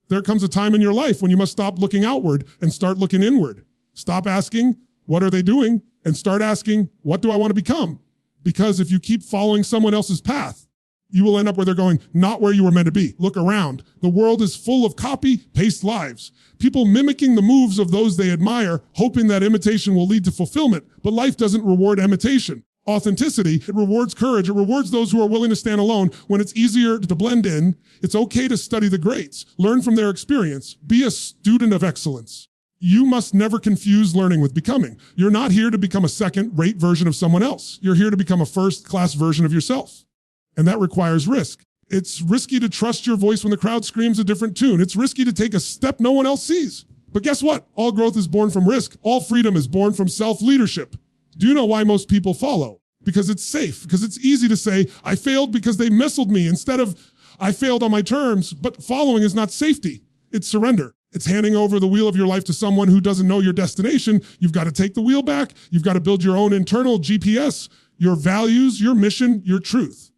There comes a time in your life when you must stop looking outward and start looking inward. Stop asking, what are they doing? And start asking, what do I want to become? Because if you keep following someone else's path, you will end up where they're going, not where you were meant to be. Look around. The world is full of copy-paste lives. People mimicking the moves of those they admire, hoping that imitation will lead to fulfillment. But life doesn't reward imitation. Authenticity, it rewards courage. It rewards those who are willing to stand alone. When it's easier to blend in, it's okay to study the greats. Learn from their experience. Be a student of excellence. You must never confuse learning with becoming. You're not here to become a second-rate version of someone else. You're here to become a first-class version of yourself. And that requires risk. It's risky to trust your voice when the crowd screams a different tune. It's risky to take a step no one else sees. But guess what? All growth is born from risk. All freedom is born from self-leadership. Do you know why most people follow? Because it's safe. Because it's easy to say, I failed because they messled me, instead of, I failed on my terms. But following is not safety. It's surrender. It's handing over the wheel of your life to someone who doesn't know your destination. You've got to take the wheel back. You've got to build your own internal GPS, your values, your mission, your truth.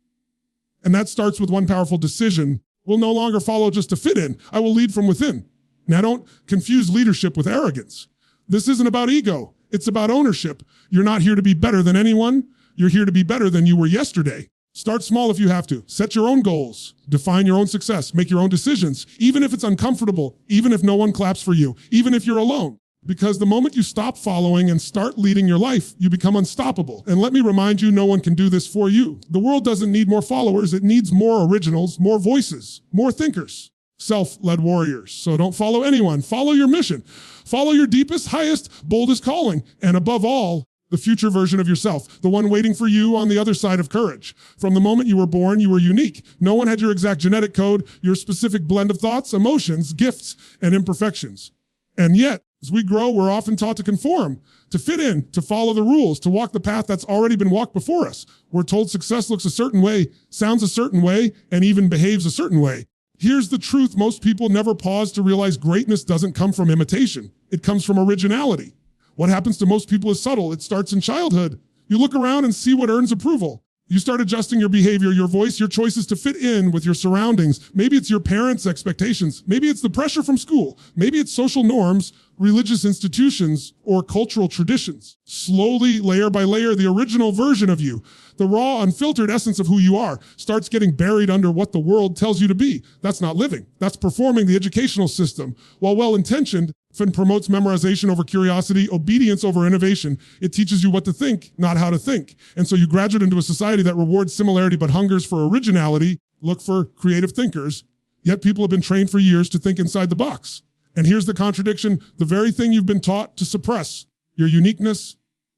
And that starts with one powerful decision. We'll no longer follow just to fit in. I will lead from within. Now, don't confuse leadership with arrogance. This isn't about ego. It's about ownership. You're not here to be better than anyone. You're here to be better than you were yesterday. Start small if you have to. Set your own goals. Define your own success. Make your own decisions. Even if it's uncomfortable, even if no one claps for you, even if you're alone. Because the moment you stop following and start leading your life, you become unstoppable. And let me remind you, no one can do this for you. The world doesn't need more followers. It needs more originals, more voices, more thinkers, self-led warriors. So don't follow anyone. Follow your mission. Follow your deepest, highest, boldest calling. And above all, the future version of yourself, the one waiting for you on the other side of courage. From the moment you were born, you were unique. No one had your exact genetic code, your specific blend of thoughts, emotions, gifts, and imperfections. And yet, as we grow, we're often taught to conform, to fit in, to follow the rules, to walk the path that's already been walked before us. We're told success looks a certain way, sounds a certain way, and even behaves a certain way. Here's the truth. Most people never pause to realize greatness doesn't come from imitation. It comes from originality. What happens to most people is subtle. It starts in childhood. You look around and see what earns approval. You start adjusting your behavior, your voice, your choices to fit in with your surroundings. Maybe it's your parents' expectations. Maybe it's the pressure from school. Maybe it's social norms, religious institutions, or cultural traditions. Slowly, layer by layer, the original version of you, the raw, unfiltered essence of who you are, starts getting buried under what the world tells you to be. That's not living. That's performing. The educational system, while well-intentioned, often promotes memorization over curiosity, obedience over innovation. It teaches you what to think, not how to think. And so you graduate into a society that rewards similarity but hungers for originality. Look for creative thinkers. Yet people have been trained for years to think inside the box. And here's the contradiction. The very thing you've been taught to suppress, your uniqueness,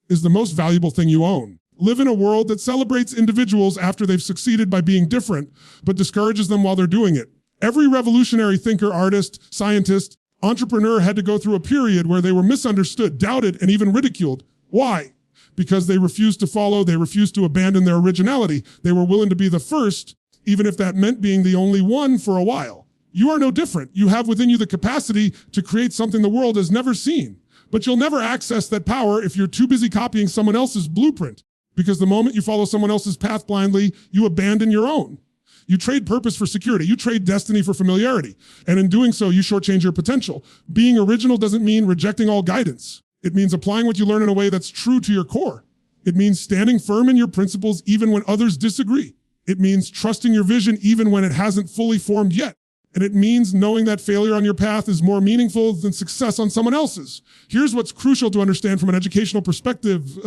is the most valuable thing you own. Live in a world that celebrates individuals after they've succeeded by being different, but discourages them while they're doing it. Every revolutionary thinker, artist, scientist, entrepreneur had to go through a period where they were misunderstood, doubted, and even ridiculed. Why? Because they refused to follow, they refused to abandon their originality. They were willing to be the first, even if that meant being the only one for a while. You are no different. You have within you the capacity to create something the world has never seen. But you'll never access that power if you're too busy copying someone else's blueprint. Because the moment you follow someone else's path blindly, you abandon your own. You trade purpose for security. You trade destiny for familiarity. And in doing so, you shortchange your potential. Being original doesn't mean rejecting all guidance. It means applying what you learn in a way that's true to your core. It means standing firm in your principles even when others disagree. It means trusting your vision even when it hasn't fully formed yet. And it means knowing that failure on your path is more meaningful than success on someone else's. Here's what's crucial to understand from an educational perspective.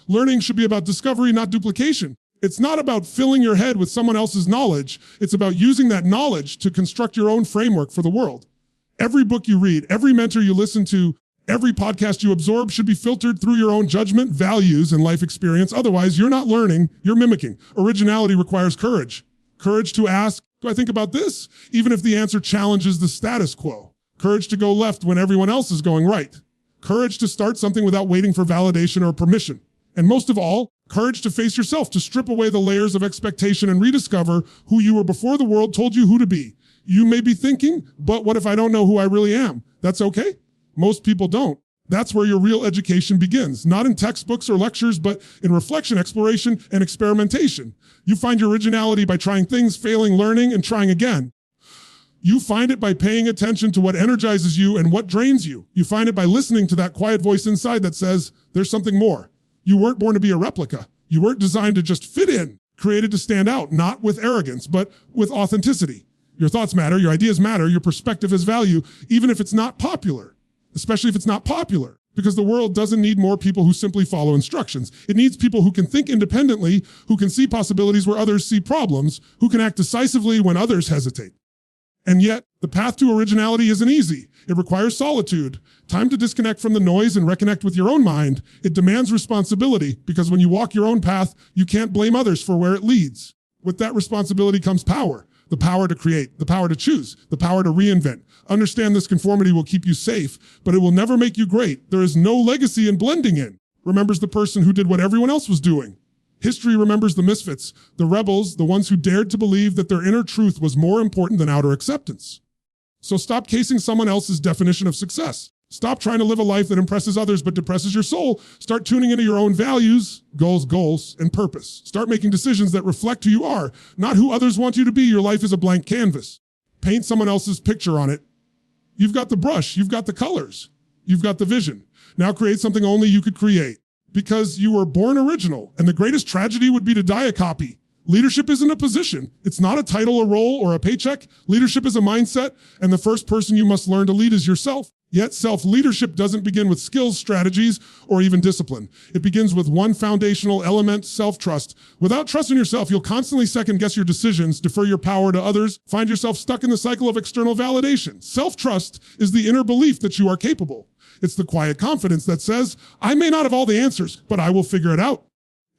Learning should be about discovery, not duplication. It's not about filling your head with someone else's knowledge. It's about using that knowledge to construct your own framework for the world. Every book you read, every mentor you listen to, every podcast you absorb should be filtered through your own judgment, values, and life experience. Otherwise, you're not learning, you're mimicking. Originality requires courage. Courage to ask, do I think about this? Even if the answer challenges the status quo. Courage to go left when everyone else is going right. Courage to start something without waiting for validation or permission. And most of all, courage to face yourself, to strip away the layers of expectation and rediscover who you were before the world told you who to be. You may be thinking, but what if I don't know who I really am? That's okay. Most people don't. That's where your real education begins. Not in textbooks or lectures, but in reflection, exploration, and experimentation. You find your originality by trying things, failing, learning, and trying again. You find it by paying attention to what energizes you and what drains you. You find it by listening to that quiet voice inside that says, there's something more. You weren't born to be a replica. You weren't designed to just fit in, created to stand out, not with arrogance, but with authenticity. Your thoughts matter, your ideas matter, your perspective has value, even if it's not popular, especially if it's not popular, because the world doesn't need more people who simply follow instructions. It needs people who can think independently, who can see possibilities where others see problems, who can act decisively when others hesitate. And yet, the path to originality isn't easy. It requires solitude, time to disconnect from the noise and reconnect with your own mind. It demands responsibility, because when you walk your own path, you can't blame others for where it leads. With that responsibility comes power. The power to create, the power to choose, the power to reinvent. Understand this conformity will keep you safe, but it will never make you great. There is no legacy in blending in. Remembers the person who did what everyone else was doing. History remembers the misfits, the rebels, the ones who dared to believe that their inner truth was more important than outer acceptance. So stop casing someone else's definition of success. Stop trying to live a life that impresses others but depresses your soul. Start tuning into your own values, goals, and purpose. Start making decisions that reflect who you are, not who others want you to be. Your life is a blank canvas. Paint someone else's picture on it. You've got the brush, you've got the colors, you've got the vision. Now create something only you could create, because you were born original, and the greatest tragedy would be to die a copy. Leadership isn't a position. It's not a title, a role, or a paycheck. Leadership is a mindset, and the first person you must learn to lead is yourself. Yet self-leadership doesn't begin with skills, strategies, or even discipline. It begins with one foundational element, self-trust. Without trust in yourself, you'll constantly second-guess your decisions, defer your power to others, find yourself stuck in the cycle of external validation. Self-trust is the inner belief that you are capable. It's the quiet confidence that says, I may not have all the answers, but I will figure it out.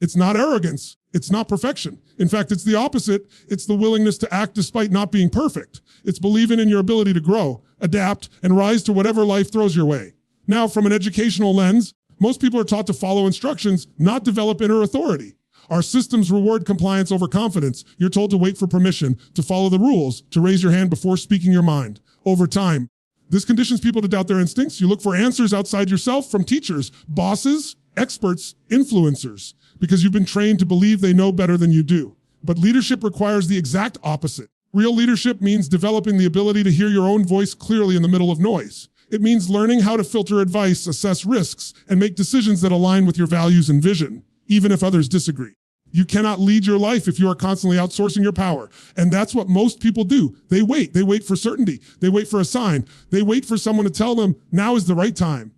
It's not arrogance. It's not perfection. In fact, it's the opposite. It's the willingness to act despite not being perfect. It's believing in your ability to grow, adapt, and rise to whatever life throws your way. Now, from an educational lens, most people are taught to follow instructions, not develop inner authority. Our systems reward compliance over confidence. You're told to wait for permission, to follow the rules, to raise your hand before speaking your mind. Over time, this conditions people to doubt their instincts. You look for answers outside yourself from teachers, bosses, experts, influencers, because you've been trained to believe they know better than you do. But leadership requires the exact opposite. Real leadership means developing the ability to hear your own voice clearly in the middle of noise. It means learning how to filter advice, assess risks, and make decisions that align with your values and vision, even if others disagree. You cannot lead your life if you are constantly outsourcing your power. And that's what most people do. They wait. They wait for certainty. They wait for a sign. They wait for someone to tell them now is the right time.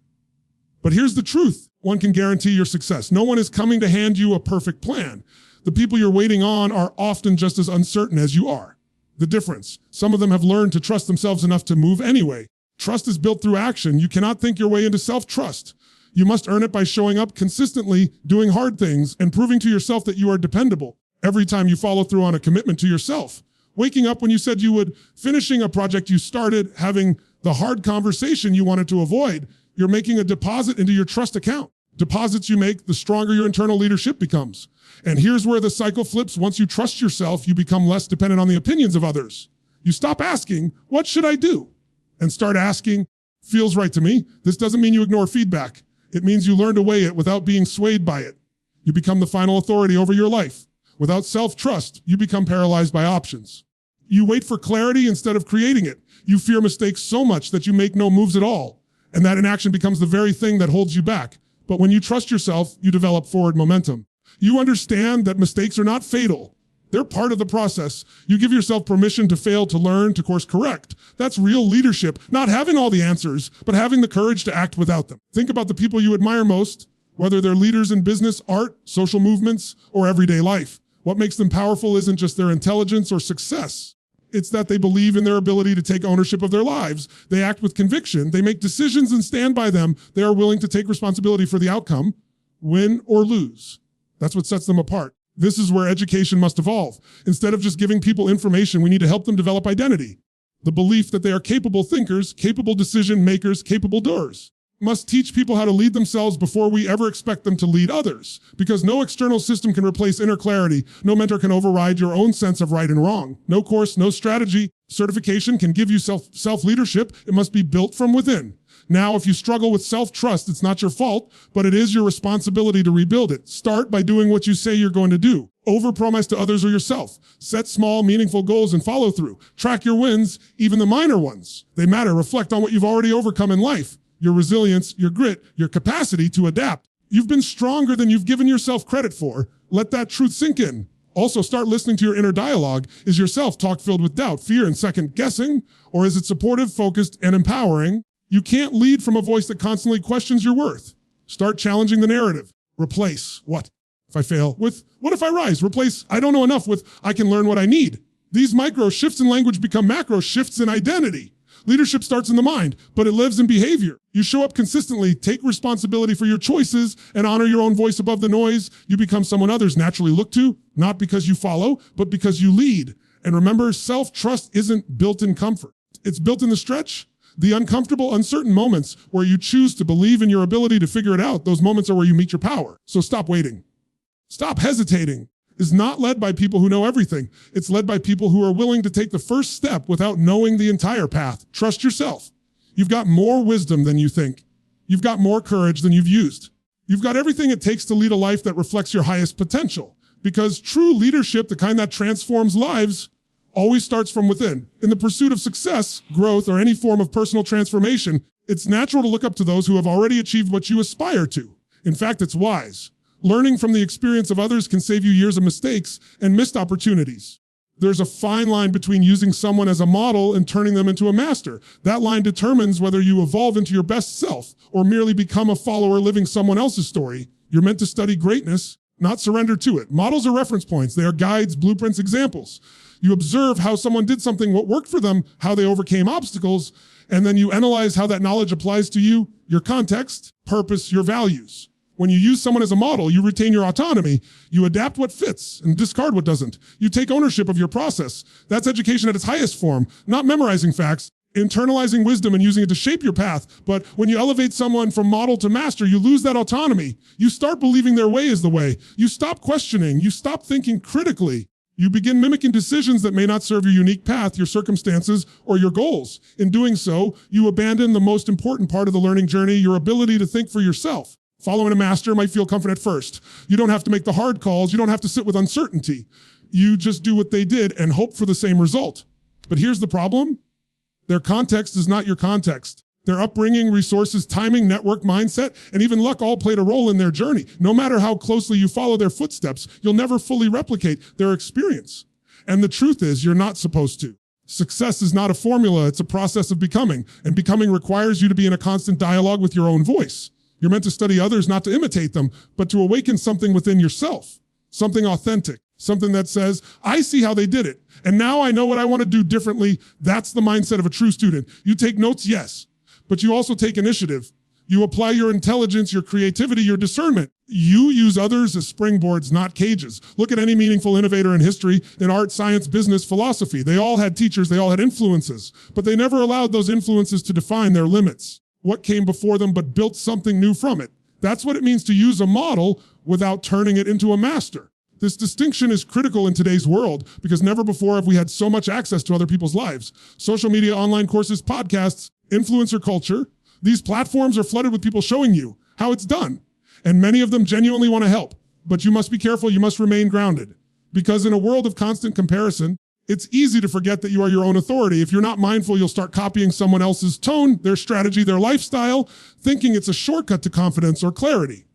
But here's the truth. One can guarantee your success. No one is coming to hand you a perfect plan. The people you're waiting on are often just as uncertain as you are. The difference, some of them have learned to trust themselves enough to move anyway. Trust is built through action. You cannot think your way into self-trust. You must earn it by showing up consistently, doing hard things, and proving to yourself that you are dependable every time you follow through on a commitment to yourself. Waking up when you said you would, finishing a project you started, having the hard conversation you wanted to avoid. You're making a deposit into your trust account. Deposits you make, the stronger your internal leadership becomes. And here's where the cycle flips. Once you trust yourself, you become less dependent on the opinions of others. You stop asking, what should I do? And start asking, feels right to me. This doesn't mean you ignore feedback. It means you learn to weigh it without being swayed by it. You become the final authority over your life. Without self-trust, you become paralyzed by options. You wait for clarity instead of creating it. You fear mistakes so much that you make no moves at all. And that inaction becomes the very thing that holds you back. But when you trust yourself, you develop forward momentum. You understand that mistakes are not fatal. They're part of the process. You give yourself permission to fail, to learn, to course correct. That's real leadership, not having all the answers, but having the courage to act without them. Think about the people you admire most, whether they're leaders in business, art, social movements, or everyday life. What makes them powerful isn't just their intelligence or success. It's that they believe in their ability to take ownership of their lives. They act with conviction. They make decisions and stand by them. They are willing to take responsibility for the outcome, win or lose. That's what sets them apart. This is where education must evolve. Instead of just giving people information, we need to help them develop identity. The belief that they are capable thinkers, capable decision makers, capable doers. Must teach people how to lead themselves before we ever expect them to lead others. Because no external system can replace inner clarity. No mentor can override your own sense of right and wrong. No course, no strategy, certification can give you self-leadership. It must be built from within. Now, if you struggle with self-trust, it's not your fault, but it is your responsibility to rebuild it. Start by doing what you say you're going to do. Overpromise to others or yourself. Set small, meaningful goals and follow through. Track your wins, even the minor ones. They matter. Reflect on what you've already overcome in life. Your resilience, your grit, your capacity to adapt. You've been stronger than you've given yourself credit for. Let that truth sink in. Also, start listening to your inner dialogue. Is your self-talk filled with doubt, fear, and second guessing? Or is it supportive, focused, and empowering? You can't lead from a voice that constantly questions your worth. Start challenging the narrative. Replace what if I fail with what if I rise? Replace I don't know enough with I can learn what I need. These micro shifts in language become macro shifts in identity. Leadership starts in the mind, but it lives in behavior. You show up consistently, take responsibility for your choices, and honor your own voice above the noise. You become someone others naturally look to, not because you follow, but because you lead. And remember, self-trust isn't built in comfort. It's built in the stretch, the uncomfortable, uncertain moments where you choose to believe in your ability to figure it out. Those moments are where you meet your power. So stop waiting. Stop hesitating. Is not led by people who know everything. It's led by people who are willing to take the first step without knowing the entire path. Trust yourself. You've got more wisdom than you think. You've got more courage than you've used. You've got everything it takes to lead a life that reflects your highest potential. Because true leadership, the kind that transforms lives, always starts from within. In the pursuit of success, growth, or any form of personal transformation, it's natural to look up to those who have already achieved what you aspire to. In fact, it's wise. Learning from the experience of others can save you years of mistakes and missed opportunities. There's a fine line between using someone as a model and turning them into a master. That line determines whether you evolve into your best self or merely become a follower living someone else's story. You're meant to study greatness, not surrender to it. Models are reference points. They are guides, blueprints, examples. You observe how someone did something, what worked for them, how they overcame obstacles, and then you analyze how that knowledge applies to you, your context, purpose, your values. When you use someone as a model, you retain your autonomy. You adapt what fits and discard what doesn't. You take ownership of your process. That's education at its highest form, not memorizing facts, internalizing wisdom and using it to shape your path. But when you elevate someone from model to master, you lose that autonomy. You start believing their way is the way. You stop questioning. You stop thinking critically. You begin mimicking decisions that may not serve your unique path, your circumstances, or your goals. In doing so, you abandon the most important part of the learning journey, your ability to think for yourself. Following a master might feel comfort at first. You don't have to make the hard calls. You don't have to sit with uncertainty. You just do what they did and hope for the same result. But here's the problem. Their context is not your context. Their upbringing, resources, timing, network, mindset, and even luck all played a role in their journey. No matter how closely you follow their footsteps, you'll never fully replicate their experience. And the truth is, you're not supposed to. Success is not a formula. It's a process of becoming. And becoming requires you to be in a constant dialogue with your own voice. You're meant to study others, not to imitate them, but to awaken something within yourself, something authentic, something that says, I see how they did it, and now I know what I want to do differently. That's the mindset of a true student. You take notes, yes, but you also take initiative. You apply your intelligence, your creativity, your discernment. You use others as springboards, not cages. Look at any meaningful innovator in history, in art, science, business, philosophy. They all had teachers, they all had influences, but they never allowed those influences to define their limits. What came before them, but built something new from it. That's what it means to use a model without turning it into a master. This distinction is critical in today's world because never before have we had so much access to other people's lives. Social media, online courses, podcasts, influencer culture. These platforms are flooded with people showing you how it's done. And many of them genuinely want to help. But you must be careful, you must remain grounded. Because in a world of constant comparison, it's easy to forget that you are your own authority. If you're not mindful, you'll start copying someone else's tone, their strategy, their lifestyle, thinking it's a shortcut to confidence or clarity.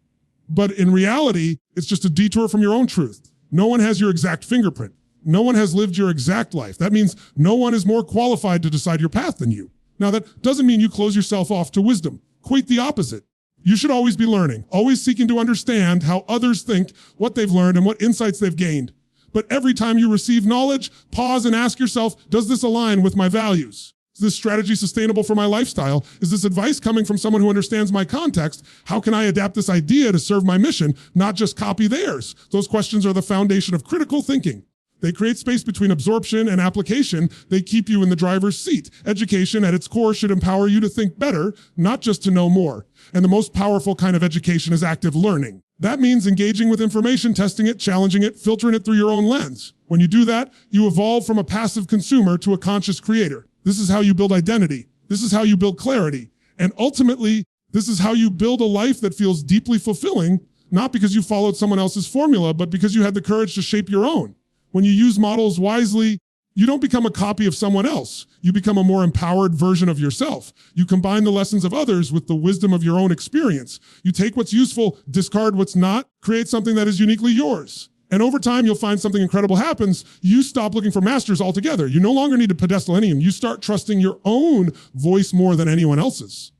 But in reality, it's just a detour from your own truth. No one has your exact fingerprint. No one has lived your exact life. That means no one is more qualified to decide your path than you. Now, that doesn't mean you close yourself off to wisdom. Quite the opposite. You should always be learning, always seeking to understand how others think, what they've learned, and what insights they've gained. But every time you receive knowledge, pause and ask yourself, does this align with my values? Is this strategy sustainable for my lifestyle? Is this advice coming from someone who understands my context? How can I adapt this idea to serve my mission, not just copy theirs? Those questions are the foundation of critical thinking. They create space between absorption and application. They keep you in the driver's seat. Education at its core should empower you to think better, not just to know more. And the most powerful kind of education is active learning. That means engaging with information, testing it, challenging it, filtering it through your own lens. When you do that, you evolve from a passive consumer to a conscious creator. This is how you build identity. This is how you build clarity. And ultimately, this is how you build a life that feels deeply fulfilling, not because you followed someone else's formula, but because you had the courage to shape your own. When you use models wisely, you don't become a copy of someone else. You become a more empowered version of yourself. You combine the lessons of others with the wisdom of your own experience. You take what's useful, discard what's not, create something that is uniquely yours. And over time, you'll find something incredible happens. You stop looking for masters altogether. You no longer need a pedestal anyone. You start trusting your own voice more than anyone else's.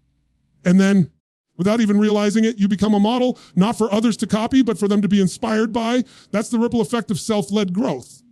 And then, without even realizing it, you become a model, not for others to copy, but for them to be inspired by. That's the ripple effect of self-led growth.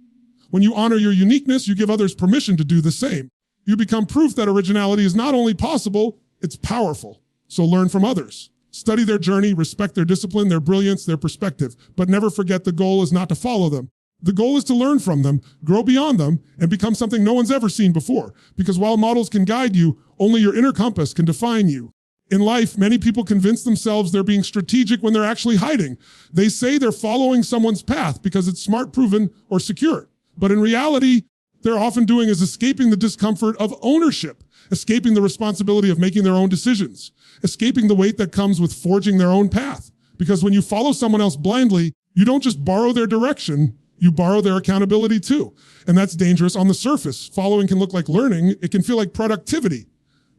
When you honor your uniqueness, you give others permission to do the same. You become proof that originality is not only possible, it's powerful. So learn from others. Study their journey, respect their discipline, their brilliance, their perspective, but never forget the goal is not to follow them. The goal is to learn from them, grow beyond them, and become something no one's ever seen before. Because while models can guide you, only your inner compass can define you. In life, many people convince themselves they're being strategic when they're actually hiding. They say they're following someone's path because it's smart, proven, or secure. But in reality, they're often doing is escaping the discomfort of ownership, escaping the responsibility of making their own decisions, escaping the weight that comes with forging their own path. Because when you follow someone else blindly, you don't just borrow their direction, you borrow their accountability too. And that's dangerous on the surface. Following can look like learning. It can feel like productivity.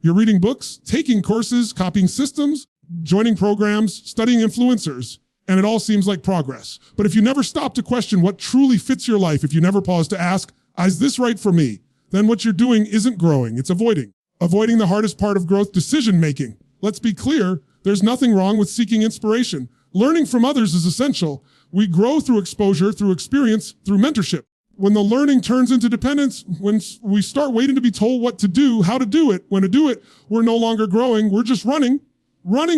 You're reading books, taking courses, copying systems, joining programs, studying influencers, and it all seems like progress. But if you never stop to question what truly fits your life, if you never pause to ask, is this right for me? Then what you're doing isn't growing, it's avoiding. Avoiding the hardest part of growth, decision-making. Let's be clear, there's nothing wrong with seeking inspiration. Learning from others is essential. We grow through exposure, through experience, through mentorship. When the learning turns into dependence, when we start waiting to be told what to do, how to do it, when to do it, we're no longer growing. We're just running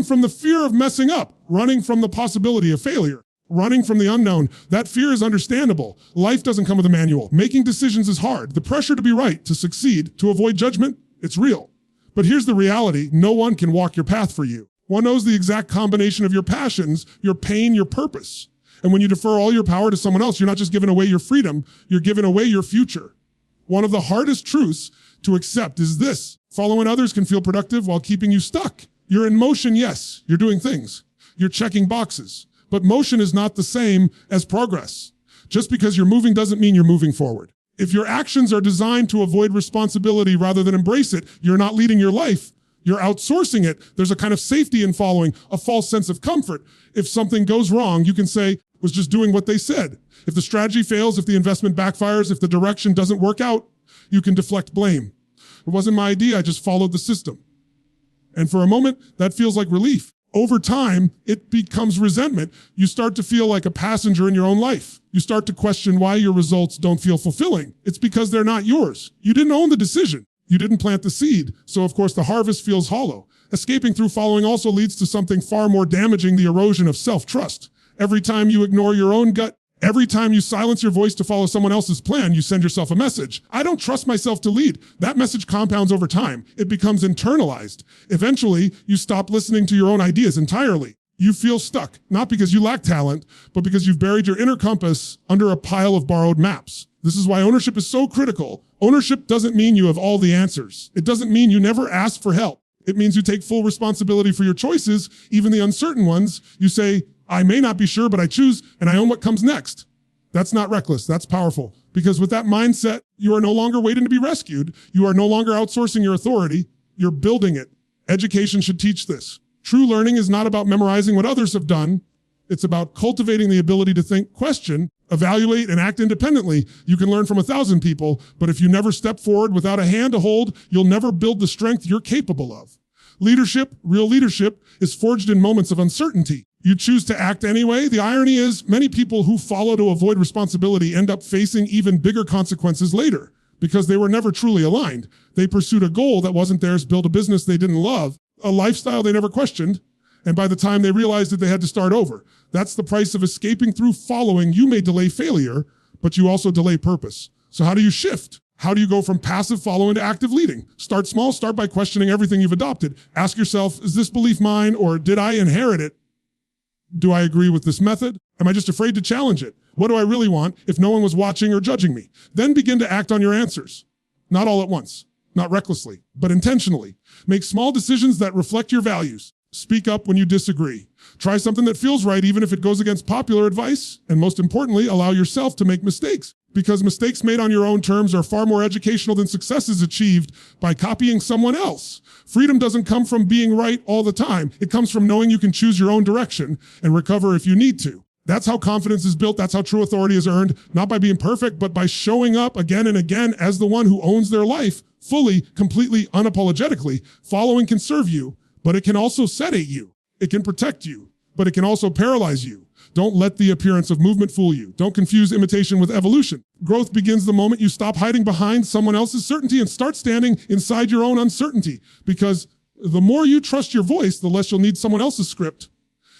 from the fear of messing up, running from the possibility of failure, running from the unknown. That fear is understandable. Life doesn't come with a manual. Making decisions is hard. The pressure to be right, to succeed, to avoid judgment, it's real. But here's the reality. No one can walk your path for you. One knows the exact combination of your passions, your pain, your purpose. And when you defer all your power to someone else, you're not just giving away your freedom, you're giving away your future. One of the hardest truths to accept is this: following others can feel productive while keeping you stuck. You're in motion, yes, you're doing things. You're checking boxes. But motion is not the same as progress. Just because you're moving doesn't mean you're moving forward. If your actions are designed to avoid responsibility rather than embrace it, you're not leading your life. You're outsourcing it. There's a kind of safety in following, a false sense of comfort. If something goes wrong, you can say, was just doing what they said. If the strategy fails, if the investment backfires, if the direction doesn't work out, you can deflect blame. It wasn't my idea, I just followed the system. And for a moment, that feels like relief. Over time, it becomes resentment. You start to feel like a passenger in your own life. You start to question why your results don't feel fulfilling. It's because they're not yours. You didn't own the decision. You didn't plant the seed. So of course the harvest feels hollow. Escaping through following also leads to something far more damaging, the erosion of self-trust. Every time you ignore your own gut, every time you silence your voice to follow someone else's plan, you send yourself a message. I don't trust myself to lead. That message compounds over time. It becomes internalized. Eventually, you stop listening to your own ideas entirely. You feel stuck, not because you lack talent, but because you've buried your inner compass under a pile of borrowed maps. This is why ownership is so critical. Ownership doesn't mean you have all the answers. It doesn't mean you never ask for help. It means you take full responsibility for your choices, even the uncertain ones. You say, I may not be sure, but I choose, and I own what comes next. That's not reckless, that's powerful. Because with that mindset, you are no longer waiting to be rescued. You are no longer outsourcing your authority, you're building it. Education should teach this. True learning is not about memorizing what others have done. It's about cultivating the ability to think, question, evaluate, and act independently. You can learn from 1,000 people, but if you never step forward without a hand to hold, you'll never build the strength you're capable of. Leadership, real leadership, is forged in moments of uncertainty. You choose to act anyway. The irony is many people who follow to avoid responsibility end up facing even bigger consequences later because they were never truly aligned. They pursued a goal that wasn't theirs, built a business they didn't love, a lifestyle they never questioned, and by the time they realized that they had to start over. That's the price of escaping through following. You may delay failure, but you also delay purpose. So how do you shift? How do you go from passive following to active leading? Start small. Start by questioning everything you've adopted. Ask yourself, is this belief mine or did I inherit it? Do I agree with this method? Am I just afraid to challenge it? What do I really want if no one was watching or judging me? Then begin to act on your answers. Not all at once. not recklessly, but intentionally. Make small decisions that reflect your values. Speak up when you disagree. Try something that feels right even if it goes against popular advice. And most importantly, allow yourself to make mistakes, because mistakes made on your own terms are far more educational than successes achieved by copying someone else. Freedom doesn't come from being right all the time. It comes from knowing you can choose your own direction and recover if you need to. That's how confidence is built. That's how true authority is earned, not by being perfect, but by showing up again and again as the one who owns their life fully, completely, unapologetically. Following can serve you, but it can also sedate you. It can protect you, but it can also paralyze you. Don't let the appearance of movement fool you. Don't confuse imitation with evolution. Growth begins the moment you stop hiding behind someone else's certainty and start standing inside your own uncertainty. Because the more you trust your voice, the less you'll need someone else's script.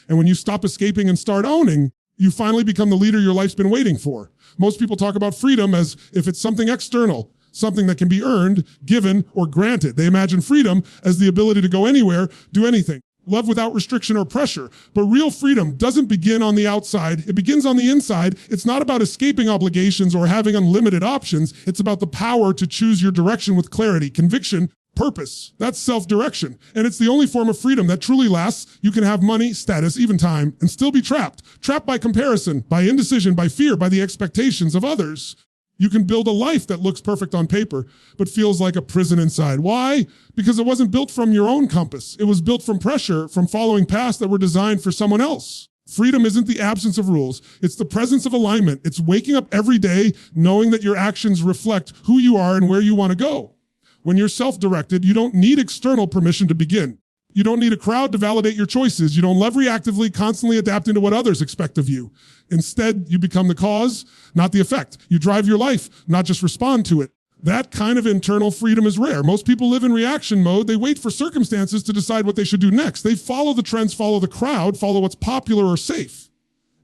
And when you stop escaping and start owning, you finally become the leader your life's been waiting for. Most people talk about freedom as if it's something external, something that can be earned, given, or granted. They imagine freedom as the ability to go anywhere, do anything. Love without restriction or pressure. But real freedom doesn't begin on the outside. It begins on the inside. It's not about escaping obligations or having unlimited options. It's about the power to choose your direction with clarity, conviction, purpose. That's self-direction. And it's the only form of freedom that truly lasts. You can have money, status, even time, and still be trapped. Trapped by comparison, by indecision, by fear, by the expectations of others. You can build a life that looks perfect on paper, but feels like a prison inside. Why? Because it wasn't built from your own compass. It was built from pressure, from following paths that were designed for someone else. Freedom isn't the absence of rules. It's the presence of alignment. It's waking up every day knowing that your actions reflect who you are and where you want to go. When you're self-directed, you don't need external permission to begin. You don't need a crowd to validate your choices. You don't live reactively, constantly adapting to what others expect of you. Instead, you become the cause, not the effect. You drive your life, not just respond to it. That kind of internal freedom is rare. Most people live in reaction mode. They wait for circumstances to decide what they should do next. They follow the trends, follow the crowd, follow what's popular or safe.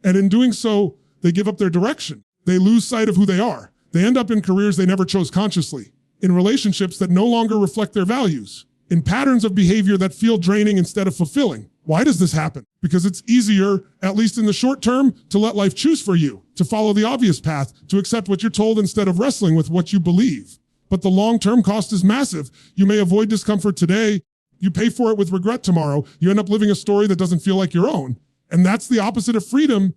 And in doing so, they give up their direction. They lose sight of who they are. They end up in careers they never chose consciously, in relationships that no longer reflect their values, in patterns of behavior that feel draining instead of fulfilling. Why does this happen? Because it's easier, at least in the short term, to let life choose for you, to follow the obvious path, to accept what you're told instead of wrestling with what you believe. But the long-term cost is massive. You may avoid discomfort today. You pay for it with regret tomorrow. You end up living a story that doesn't feel like your own. And that's the opposite of freedom.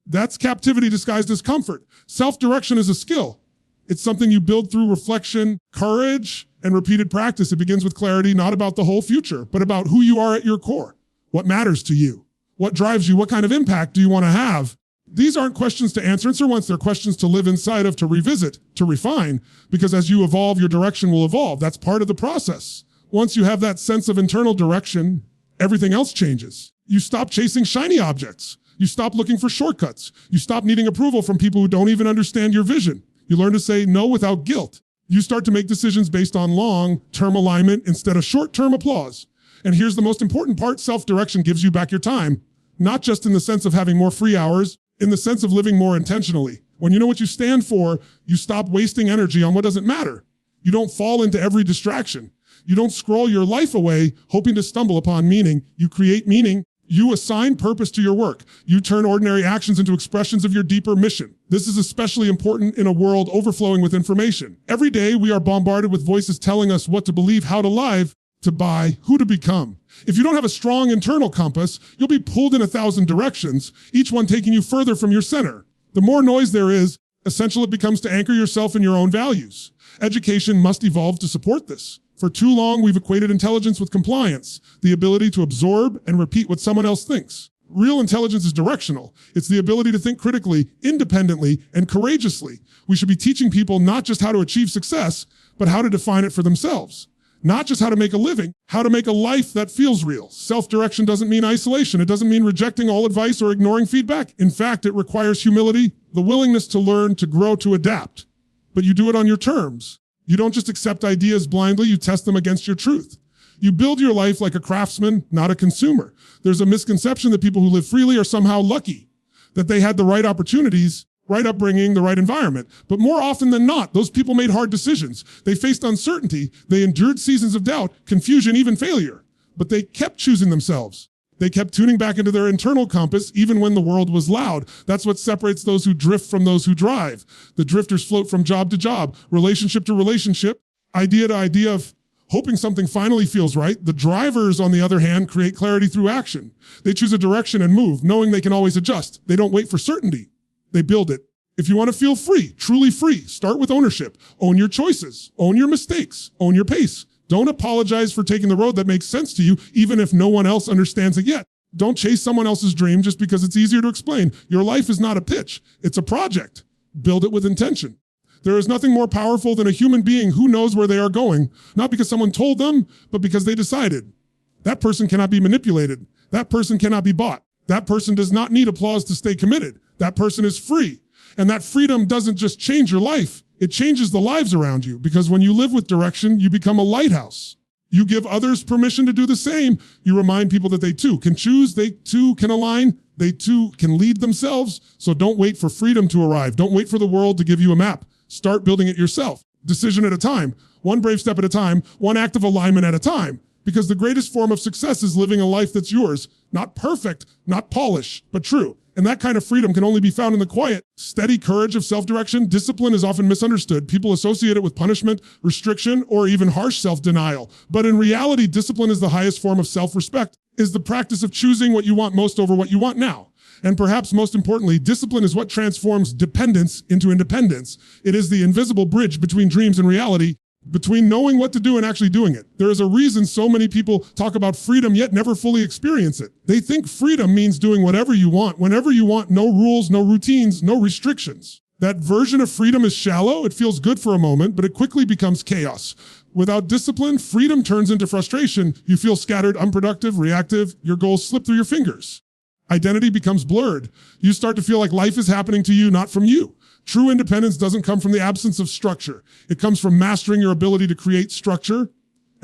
That's captivity disguised as comfort. Self-direction is a skill. It's something you build through reflection, courage, and repeated practice. It begins with clarity, not about the whole future, but about who you are at your core. What matters to you? What drives you? What kind of impact do you want to have? These aren't questions to answer once. They're questions to live inside of, to revisit, to refine, because as you evolve, your direction will evolve. That's part of the process. Once you have that sense of internal direction, everything else changes. You stop chasing shiny objects. You stop looking for shortcuts. You stop needing approval from people who don't even understand your vision. You learn to say no without guilt. You start to make decisions based on long-term alignment instead of short-term applause. And here's the most important part. Self-direction gives you back your time, not just in the sense of having more free hours, in the sense of living more intentionally. When you know what you stand for, you stop wasting energy on what doesn't matter. You don't fall into every distraction. You don't scroll your life away hoping to stumble upon meaning. You create meaning. You assign purpose to your work. You turn ordinary actions into expressions of your deeper mission. This is especially important in a world overflowing with information. Every day we are bombarded with voices telling us what to believe, how to live, to buy, who to become. If you don't have a strong internal compass, you'll be pulled in 1,000 directions, each one taking you further from your center. The more noise there is, essential it becomes to anchor yourself in your own values. Education must evolve to support this. For too long, we've equated intelligence with compliance, the ability to absorb and repeat what someone else thinks. Real intelligence is directional. It's the ability to think critically, independently, and courageously. We should be teaching people not just how to achieve success, but how to define it for themselves. Not just how to make a living, how to make a life that feels real. Self-direction doesn't mean isolation. It doesn't mean rejecting all advice or ignoring feedback. In fact, it requires humility, the willingness to learn, to grow, to adapt. But you do it on your terms. You don't just accept ideas blindly, you test them against your truth. You build your life like a craftsman, not a consumer. There's a misconception that people who live freely are somehow lucky, that they had the right opportunities, right upbringing, the right environment. But more often than not, those people made hard decisions. They faced uncertainty. They endured seasons of doubt, confusion, even failure. But they kept choosing themselves. They kept tuning back into their internal compass even when the world was loud. That's what separates those who drift from those who drive. The drifters float from job to job, relationship to relationship, idea to idea of hoping something finally feels right. The drivers, on the other hand, create clarity through action. They choose a direction and move, knowing they can always adjust. They don't wait for certainty. They build it. If you want to feel free, truly free, start with ownership. Own your choices. Own your mistakes. Own your pace. Don't apologize for taking the road that makes sense to you, even if no one else understands it yet. Don't chase someone else's dream just because it's easier to explain. Your life is not a pitch. It's a project. Build it with intention. There is nothing more powerful than a human being who knows where they are going, not because someone told them, but because they decided. That person cannot be manipulated. That person cannot be bought. That person does not need applause to stay committed. That person is free. And that freedom doesn't just change your life. It changes the lives around you, because when you live with direction, you become a lighthouse. You give others permission to do the same. You remind people that they too can choose, they too can align, they too can lead themselves. So don't wait for freedom to arrive. Don't wait for the world to give you a map. Start building it yourself. Decision at a time, one brave step at a time, one act of alignment at a time. Because the greatest form of success is living a life that's yours. Not perfect, not polished, but true. And that kind of freedom can only be found in the quiet, steady courage of self-direction. Discipline is often misunderstood. People associate it with punishment, restriction, or even harsh self-denial. But in reality, discipline is the highest form of self-respect, is the practice of choosing what you want most over what you want now. And perhaps most importantly, discipline is what transforms dependence into independence. It is the invisible bridge between dreams and reality, between knowing what to do and actually doing it. There is a reason so many people talk about freedom yet never fully experience it. They think freedom means doing whatever you want, whenever you want, no rules, no routines, no restrictions. That version of freedom is shallow. It feels good for a moment, but it quickly becomes chaos. Without discipline, freedom turns into frustration. You feel scattered, unproductive, reactive. Your goals slip through your fingers. Identity becomes blurred. You start to feel like life is happening to you, not from you. True independence doesn't come from the absence of structure. It comes from mastering your ability to create structure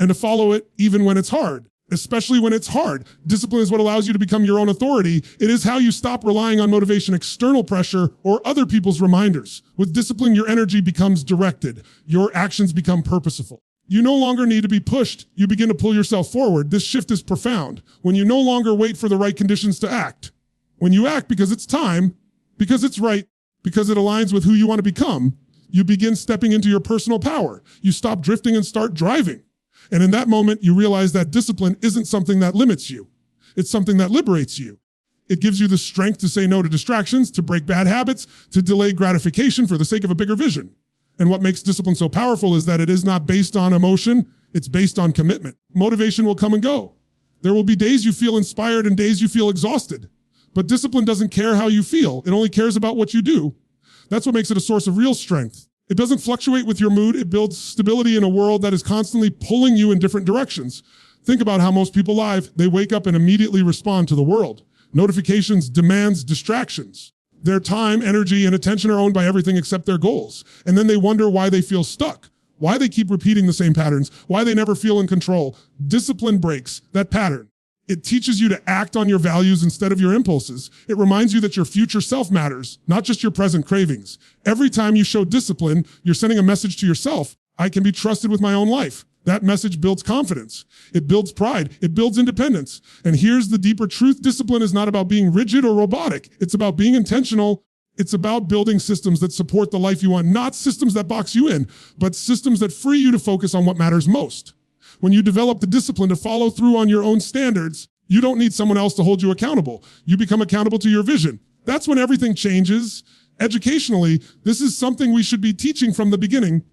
and to follow it even when it's hard, especially when it's hard. Discipline is what allows you to become your own authority. It is how you stop relying on motivation, external pressure, or other people's reminders. With discipline, your energy becomes directed. Your actions become purposeful. You no longer need to be pushed. You begin to pull yourself forward. This shift is profound. When you no longer wait for the right conditions to act. When you act because it's time, because it's right, because it aligns with who you want to become, you begin stepping into your personal power. You stop drifting and start driving. And in that moment, you realize that discipline isn't something that limits you. It's something that liberates you. It gives you the strength to say no to distractions, to break bad habits, to delay gratification for the sake of a bigger vision. And what makes discipline so powerful is that it is not based on emotion, it's based on commitment. Motivation will come and go. There will be days you feel inspired and days you feel exhausted. But discipline doesn't care how you feel. It only cares about what you do. That's what makes it a source of real strength. It doesn't fluctuate with your mood. It builds stability in a world that is constantly pulling you in different directions. Think about how most people live. They wake up and immediately respond to the world. Notifications, demands, distractions. Their time, energy, and attention are owned by everything except their goals. And then they wonder why they feel stuck, why they keep repeating the same patterns, why they never feel in control. Discipline breaks that pattern. It teaches you to act on your values instead of your impulses. It reminds you that your future self matters, not just your present cravings. Every time you show discipline, you're sending a message to yourself. I can be trusted with my own life. That message builds confidence. It builds pride. It builds independence. And here's the deeper truth. Discipline is not about being rigid or robotic. It's about being intentional. It's about building systems that support the life you want, not systems that box you in, but systems that free you to focus on what matters most. When you develop the discipline to follow through on your own standards, you don't need someone else to hold you accountable. You become accountable to your vision. That's when everything changes. Educationally, this is something we should be teaching from the beginning,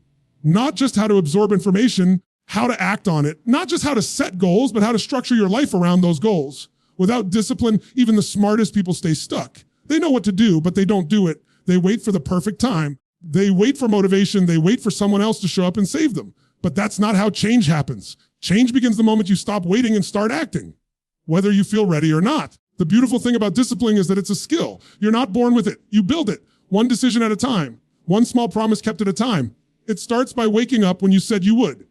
not just how to absorb information, how to act on it, not just how to set goals, but how to structure your life around those goals. Without discipline, even the smartest people stay stuck. They know what to do, but they don't do it. They wait for the perfect time. They wait for motivation. They wait for someone else to show up and save them. But that's not how change happens. Change begins the moment you stop waiting and start acting, whether you feel ready or not. The beautiful thing about discipline is that it's a skill. You're not born with it. You build it, one decision at a time, one small promise kept at a time. It starts by waking up when you said you would,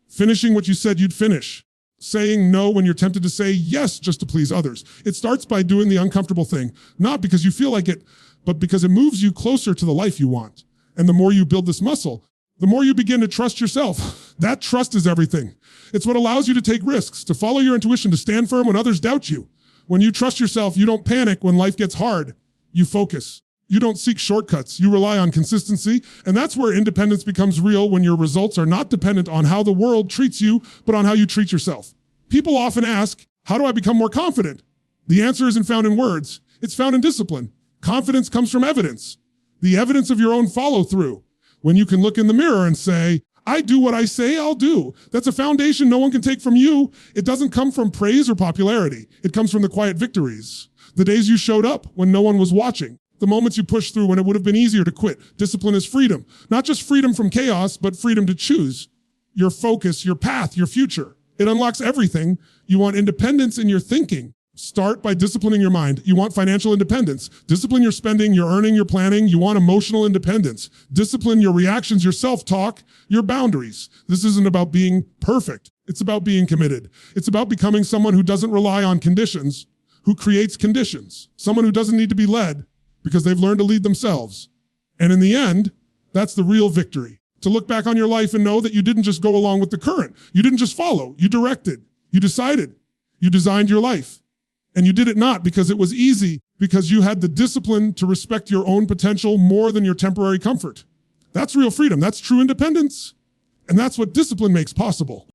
finishing what you said you'd finish, saying no when you're tempted to say yes just to please others. It starts by doing the uncomfortable thing, not because you feel like it, but because it moves you closer to the life you want. And the more you build this muscle, the more you begin to trust yourself. That trust is everything. It's what allows you to take risks, to follow your intuition, to stand firm when others doubt you. When you trust yourself, you don't panic when life gets hard. You focus. You don't seek shortcuts. You rely on consistency. And that's where independence becomes real, when your results are not dependent on how the world treats you, but on how you treat yourself. People often ask, how do I become more confident? The answer isn't found in words. It's found in discipline. Confidence comes from evidence. The evidence of your own follow through. When you can look in the mirror and say, I do what I say I'll do. That's a foundation no one can take from you. It doesn't come from praise or popularity. It comes from the quiet victories. The days you showed up when no one was watching. The moments you pushed through when it would have been easier to quit. Discipline is freedom. Not just freedom from chaos, but freedom to choose your focus, your path, your future. It unlocks everything. You want independence in your thinking. Start by disciplining your mind. You want financial independence. Discipline your spending, your earning, your planning. You want emotional independence. Discipline your reactions, your self-talk, your boundaries. This isn't about being perfect. It's about being committed. It's about becoming someone who doesn't rely on conditions, who creates conditions. Someone who doesn't need to be led, because they've learned to lead themselves. And in the end, that's the real victory. To look back on your life and know that you didn't just go along with the current. You didn't just follow. You directed. You decided. You designed your life. And you did it not because it was easy, because you had the discipline to respect your own potential more than your temporary comfort. That's real freedom. That's true independence. And that's what discipline makes possible.